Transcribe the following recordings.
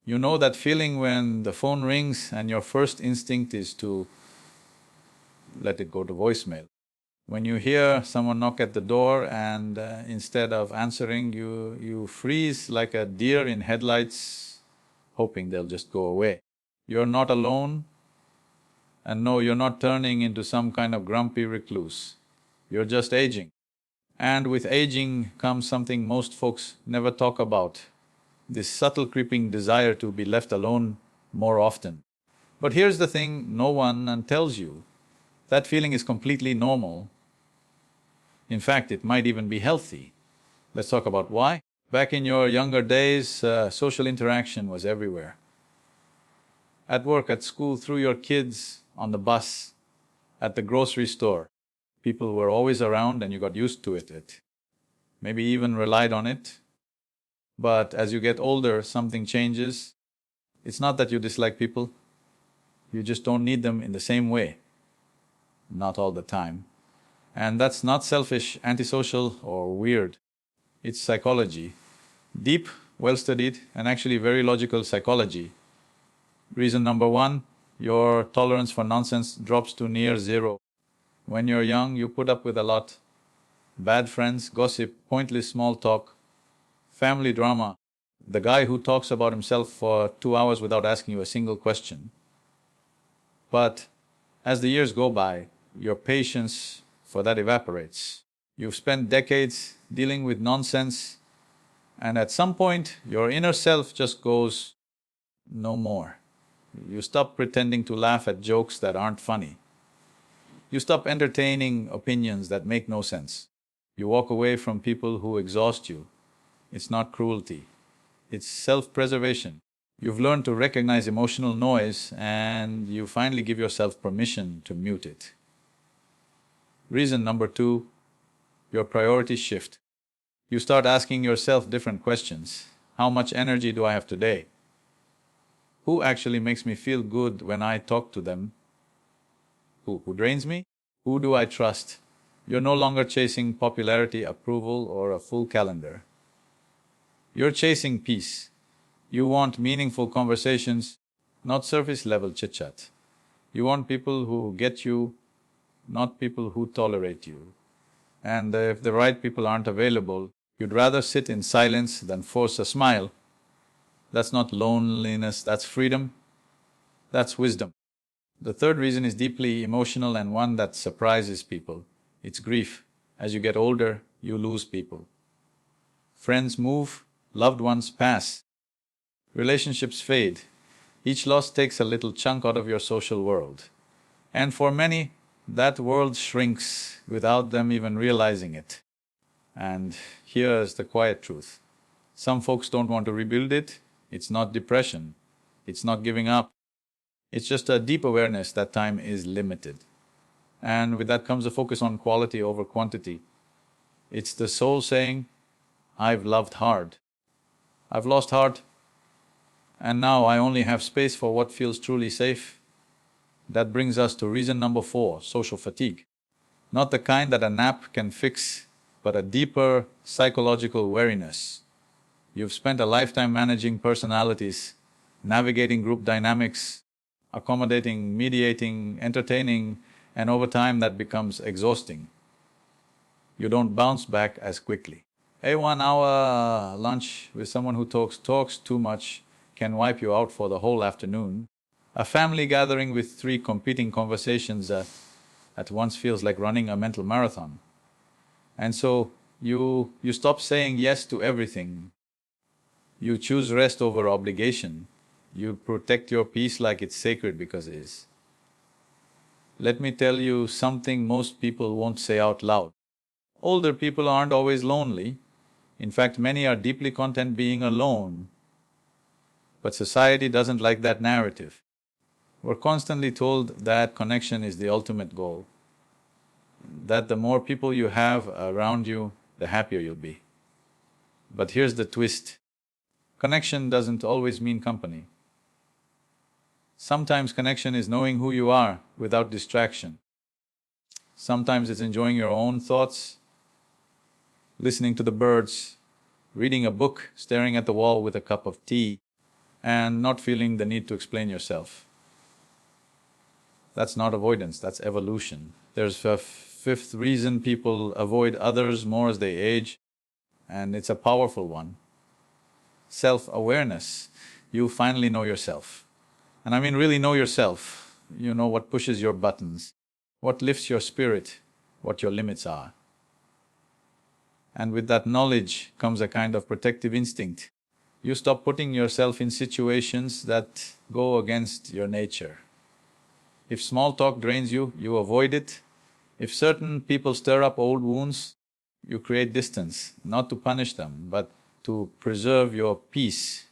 You know that feeling when the phone rings and your first instinct is to let it go to voicemail. When you hear someone knock at the door and instead of answering, you freeze like a deer in headlights, hoping they'll just go away. You're not alone, and no, you're not turning into some kind of grumpy recluse. You're just aging. And with aging comes something most folks never talk about, this subtle creeping desire to be left alone more often. But here's the thing, no one tells you, that feeling is completely normal. In fact, it might even be healthy. Let's talk about why. Back in your younger days, social interaction was everywhere. At work, at school, through your kids, on the bus, at the grocery store. People were always around and you got used to it. Maybe even relied on it. But as you get older, something changes. It's not that you dislike people, you just don't need them in the same way. Not all the time. And that's not selfish, antisocial or weird. It's psychology. Deep, well-studied and actually very logical psychology. Reason number one, your tolerance for nonsense drops to near zero. When you're young, you put up with a lot. Bad friends, gossip, pointless small talk, family drama, the guy who talks about himself for 2 hours without asking you a single question. But as the years go by, your patience for that evaporates. You've spent decades dealing with nonsense, and at some point, your inner self just goes, no more. You stop pretending to laugh at jokes that aren't funny. You stop entertaining opinions that make no sense. You walk away from people who exhaust you. It's not cruelty, it's self-preservation. You've learned to recognize emotional noise and you finally give yourself permission to mute it. Reason number two, your priorities shift. You start asking yourself different questions. How much energy do I have today? Who actually makes me feel good when I talk to them? Who drains me? Who do I trust? You're no longer chasing popularity, approval or a full calendar. You're chasing peace. You want meaningful conversations, not surface-level chit-chat. You want people who get you, not people who tolerate you. And if the right people aren't available, you'd rather sit in silence than force a smile. That's not loneliness, that's freedom, that's wisdom. The third reason is deeply emotional and one that surprises people. It's grief. As you get older, you lose people. Friends move, loved ones pass. Relationships fade. Each loss takes a little chunk out of your social world. And for many, that world shrinks without them even realizing it. And here's the quiet truth. Some folks don't want to rebuild it. It's not depression. It's not giving up. It's just a deep awareness that time is limited. And with that comes a focus on quality over quantity. It's the soul saying, I've loved hard. I've lost heart, and now I only have space for what feels truly safe. That brings us to reason number four, social fatigue. Not the kind that a nap can fix, but a deeper psychological weariness. You've spent a lifetime managing personalities, navigating group dynamics, accommodating, mediating, entertaining, and over time that becomes exhausting. You don't bounce back as quickly. A 1 hour lunch with someone who talks too much can wipe you out for the whole afternoon. A family gathering with 3 competing conversations at once feels like running a mental marathon. And so you stop saying yes to everything. You choose rest over obligation. You protect your peace like it's sacred because it is. Let me tell you something most people won't say out loud. Older people aren't always lonely. In fact, many are deeply content being alone. But society doesn't like that narrative. We're constantly told that connection is the ultimate goal, that the more people you have around you, the happier you'll be. But here's the twist. Connection doesn't always mean company. Sometimes connection is knowing who you are without distraction. Sometimes it's enjoying your own thoughts, listening to the birds, reading a book, staring at the wall with a cup of tea. and not feeling the need to explain yourself. That's not avoidance, that's evolution. There's a fifth reason people avoid others more as they age, and it's a powerful one. Self-awareness. You finally know yourself. And I mean really know yourself. You know what pushes your buttons, what lifts your spirit, what your limits are. And with that knowledge comes a kind of protective instinct. You stop putting yourself in situations that go against your nature. If small talk drains you, you avoid it. If certain people stir up old wounds, you create distance, not to punish them, but to preserve your peace.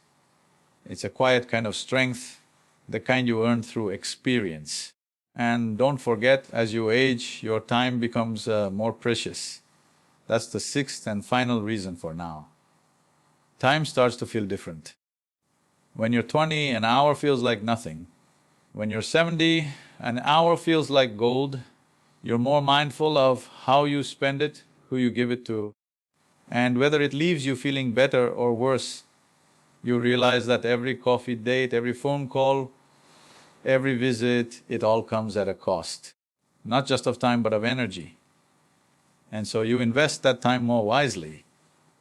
It's a quiet kind of strength, the kind you earn through experience. And don't forget, as you age, your time becomes more precious. That's the sixth and final reason for now. Time starts to feel different. When you're 20, an hour feels like nothing. When you're 70, an hour feels like gold. You're more mindful of how you spend it, who you give it to, and whether it leaves you feeling better or worse. You realize that every coffee date, every phone call, every visit, it all comes at a cost. Not just of time, but of energy. And so you invest that time more wisely.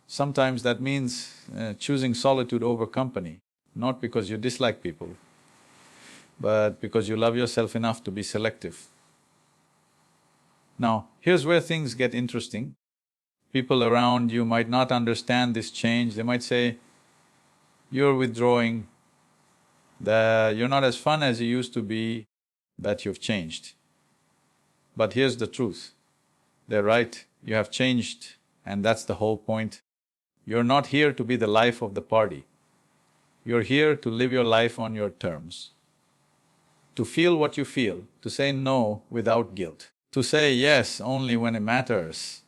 Sometimes that means choosing solitude over company, not because you dislike people, but because you love yourself enough to be selective. Now, here's where things get interesting. People around you might not understand this change. They might say, you're withdrawing, that you're not as fun as you used to be, that you've changed. But here's the truth. They're right, you have changed, and that's the whole point. You're not here to be the life of the party. You're here to live your life on your terms. To feel what you feel, to say no without guilt, to say yes only when it matters.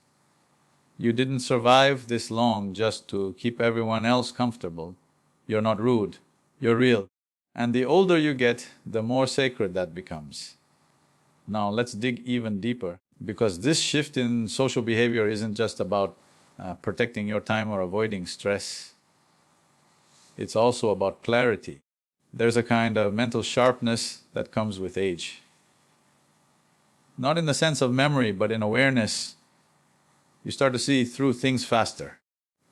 You didn't survive this long just to keep everyone else comfortable. You're not rude, you're real. And the older you get, the more sacred that becomes. Now let's dig even deeper, because this shift in social behavior isn't just about protecting your time or avoiding stress. It's also about clarity. There's a kind of mental sharpness that comes with age. Not in the sense of memory, but in awareness. You start to see through things faster.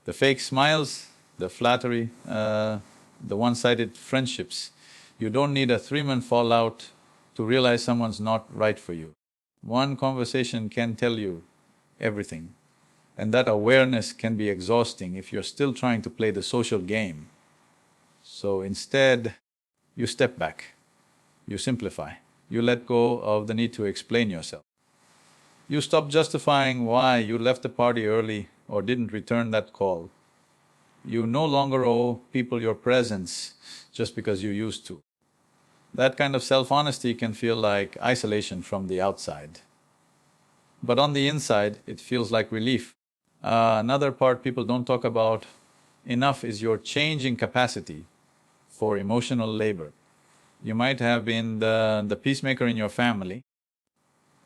The fake smiles, the flattery, the one-sided friendships. You don't need a three-month fallout to realize someone's not right for you. One conversation can tell you everything. And that awareness can be exhausting if you're still trying to play the social game. So instead, you step back, you simplify, you let go of the need to explain yourself. You stop justifying why you left the party early or didn't return that call. You no longer owe people your presence just because you used to. That kind of self-honesty can feel like isolation from the outside. But on the inside, it feels like relief. Another part people don't talk about enough is your changing capacity for emotional labor. You might have been the peacemaker in your family,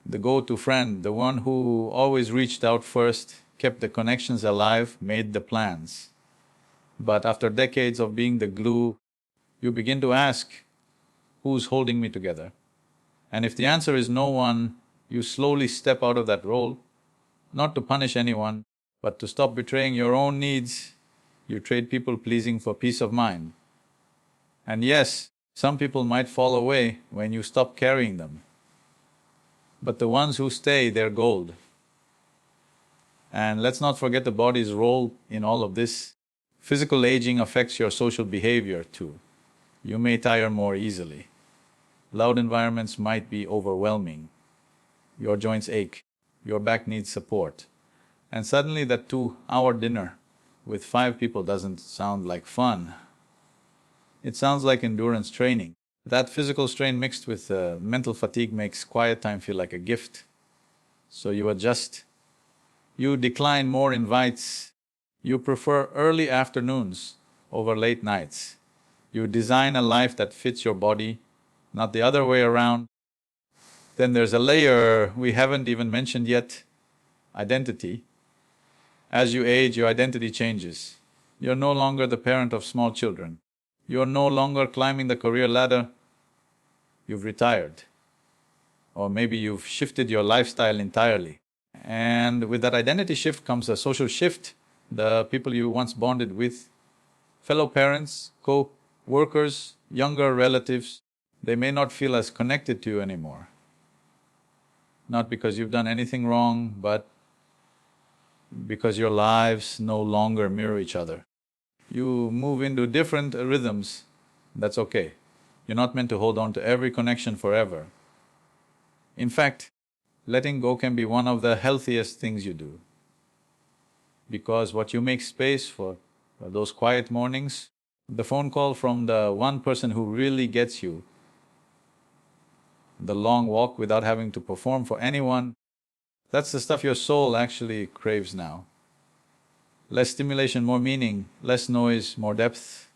the go-to friend, the one who always reached out first, kept the connections alive, made the plans. But after decades of being the glue, you begin to ask, who's holding me together? And if the answer is no one, you slowly step out of that role, not to punish anyone, but to stop betraying your own needs. You trade people-pleasing for peace of mind. And yes, some people might fall away when you stop carrying them. But the ones who stay, they're gold. And let's not forget the body's role in all of this. Physical aging affects your social behavior too. You may tire more easily. Loud environments might be overwhelming. Your joints ache, your back needs support. And suddenly that 2-hour dinner with 5 people doesn't sound like fun. It sounds like endurance training. That physical strain mixed with mental fatigue makes quiet time feel like a gift. So you adjust. You decline more invites. You prefer early afternoons over late nights. You design a life that fits your body, not the other way around. Then there's a layer we haven't even mentioned yet, identity. As you age, your identity changes. You're no longer the parent of small children. You're no longer climbing the career ladder, you've retired. Or maybe you've shifted your lifestyle entirely. And with that identity shift comes a social shift. The people you once bonded with, fellow parents, co-workers, younger relatives, they may not feel as connected to you anymore. Not because you've done anything wrong, but because your lives no longer mirror each other. You move into different rhythms, that's okay. You're not meant to hold on to every connection forever. In fact, letting go can be one of the healthiest things you do. Because what you make space for those quiet mornings, the phone call from the one person who really gets you, the long walk without having to perform for anyone, that's the stuff your soul actually craves now. Less stimulation, more meaning, less noise, more depth.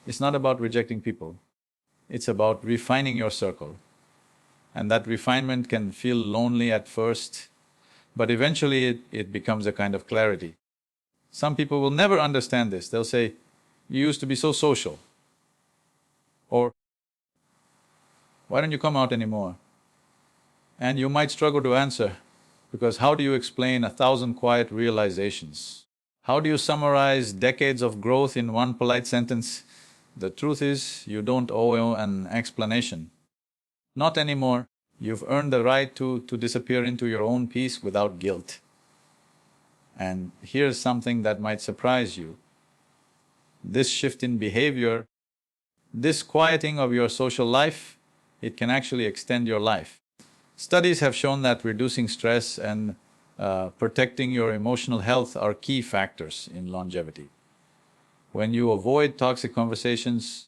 It's not about rejecting people, it's about refining your circle. And that refinement can feel lonely at first, but eventually it becomes a kind of clarity. Some people will never understand this. They'll say, "You used to be so social," or "Why don't you come out anymore?" And you might struggle to answer, because how do you explain 1,000 quiet realizations? How do you summarize decades of growth in one polite sentence? The truth is, you don't owe an explanation. Not anymore. You've earned the right to disappear into your own peace without guilt. And here's something that might surprise you. This shift in behavior, this quieting of your social life, it can actually extend your life. Studies have shown that reducing stress and protecting your emotional health are key factors in longevity. When you avoid toxic conversations,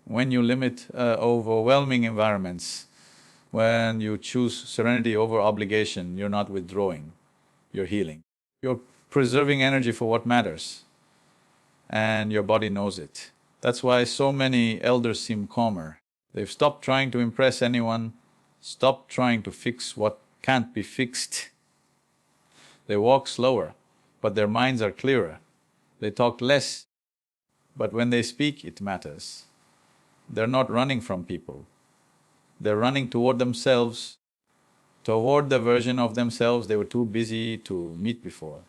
when you limit overwhelming environments, when you choose serenity over obligation, you're not withdrawing, you're healing. You're preserving energy for what matters, and your body knows it. That's why so many elders seem calmer. They've stopped trying to impress anyone, stopped trying to fix what can't be fixed. They walk slower, but their minds are clearer. They talk less, but when they speak, it matters. They're not running from people. They're running toward themselves, toward the version of themselves they were too busy to meet before.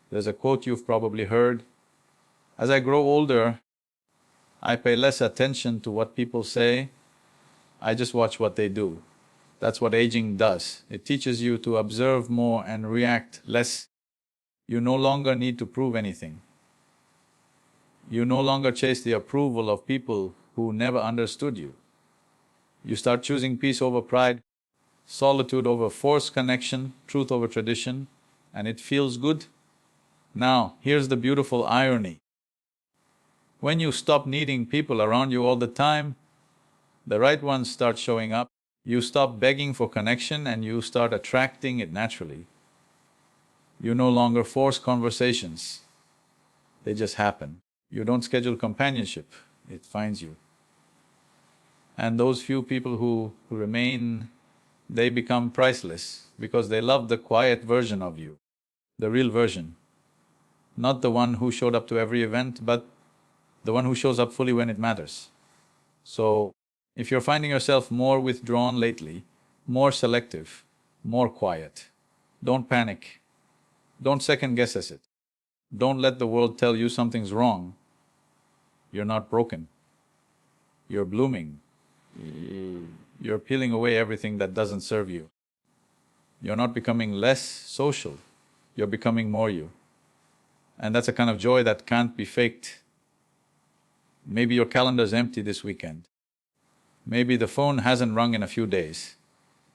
There's a quote you've probably heard, "As I grow older, I pay less attention to what people say, I just watch what they do." That's what aging does. It teaches you to observe more and react less. You no longer need to prove anything. You no longer chase the approval of people who never understood you. You start choosing peace over pride, solitude over forced connection, truth over tradition, and it feels good. Now, here's the beautiful irony. When you stop needing people around you all the time, the right ones start showing up. You stop begging for connection and you start attracting it naturally. You no longer force conversations, they just happen. You don't schedule companionship, it finds you. And those few people who remain, they become priceless because they love the quiet version of you, the real version. Not the one who showed up to every event, but the one who shows up fully when it matters. So, if you're finding yourself more withdrawn lately, more selective, more quiet, don't panic. Don't second guess it. Don't let the world tell you something's wrong. You're not broken. You're blooming. You're peeling away everything that doesn't serve you. You're not becoming less social, you're becoming more you. And that's a kind of joy that can't be faked. Maybe your calendar's empty this weekend. Maybe the phone hasn't rung in a few days.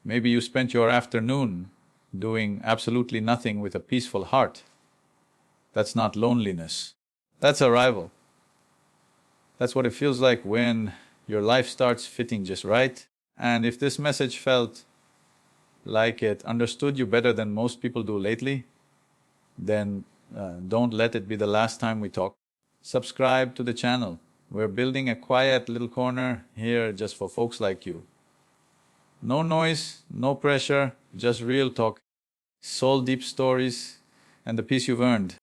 Maybe you spent your afternoon doing absolutely nothing with a peaceful heart. That's not loneliness, that's arrival. That's what it feels like when your life starts fitting just right. And if this message felt like it understood you better than most people do lately, then don't let it be the last time we talk. Subscribe to the channel. We're building a quiet little corner here just for folks like you. No noise, no pressure, just real talk, soul-deep stories, and the peace you've earned.